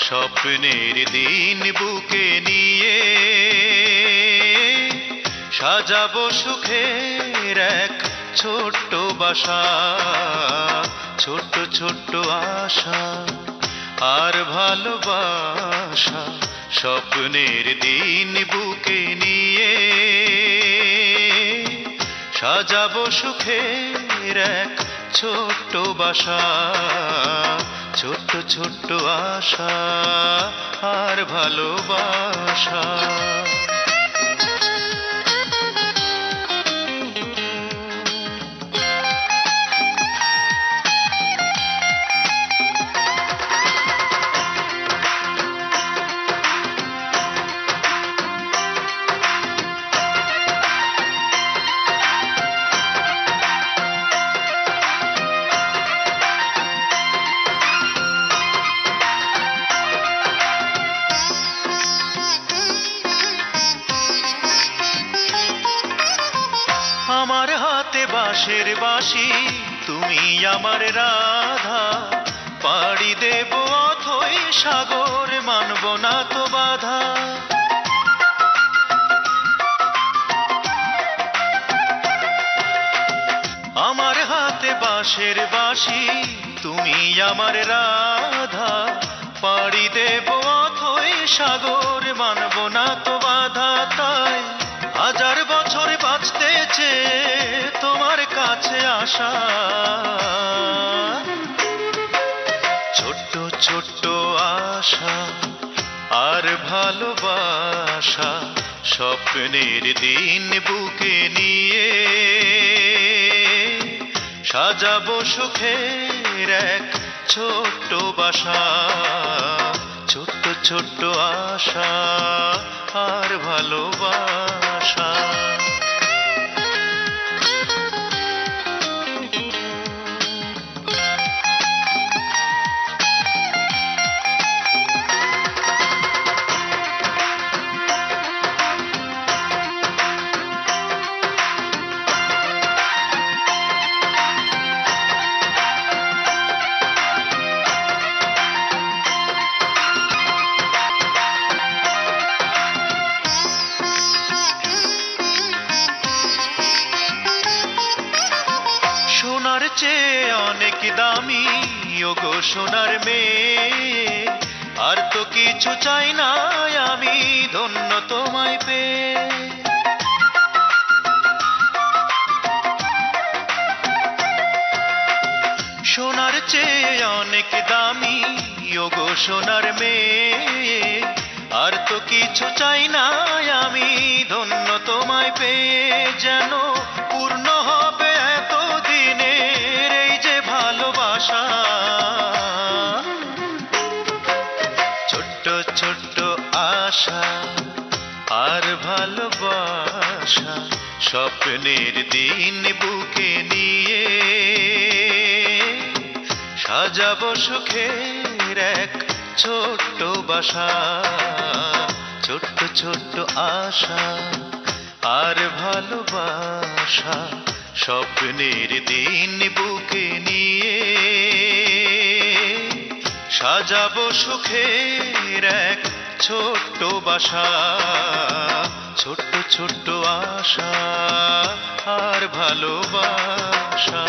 স্বপ্নের দিন বুকে নিয়ে সাজাবো সুখের এক ছোট্ট বাসা। ছোট্ট ছোট্ট আশা আর ভালোবাসা, স্বপ্নের দিন বুকে নিয়ে সাজাবো সুখের এক ছোট্ট বাসা। ছোট্ট ছোট্ট আশা আর ভালোবাসা। আমার হাতে বাঁশের বাঁশি, তুমি আমার রাধা। পাড়ি দেব অথই সাগর, মানব না তো বাধা। আমার হাতে বাঁশের বাঁশি, তুমি আমার রাধা। পাড়ি দেব অথই সাগর, মানব না তো বাধা। তাই হাজার বছর বাঁচতে চেয়ে তোমার কাছে আসা। ছোট্ট ছোট্ট আশা আর ভালোবাসা, স্বপ্নের দিন বুকে নিয়ে সাজাবো সুখের এক ছোট্ট বাসা। ছোট্ট ছোট্ট আশা আর ভালোবাসা। সোনার চেয়ে অনেক দামি ওগো সোনার মেয়ে, আর তো কিছু চাই না আমি, ধন্য তোমায় পেয়ে। সোনার চেয়ে অনেক দামি ওগো সোনার মেয়ে, আর তো কিছু চাই না আমি, ধন্য তোমায় পেয়ে। যেন পূর্ণ হবে এতদিনের এই যে ভালোবাসা। ছোট্ট ছোট্ট আশা আর ভালোবাসা, স্বপ্নের দিন বুকে নিয়ে সাজাবো সুখের এক ছোট্ট বাসা। ছোট্ট ছোট্ট আশা আর ভালোবাসা, স্বপ্নের দিন বুকে নিয়ে সাজাবো সুখের এক ছোট্ট বাসা। ছোট্ট ছোট্ট আশা আর ভালোবাসা।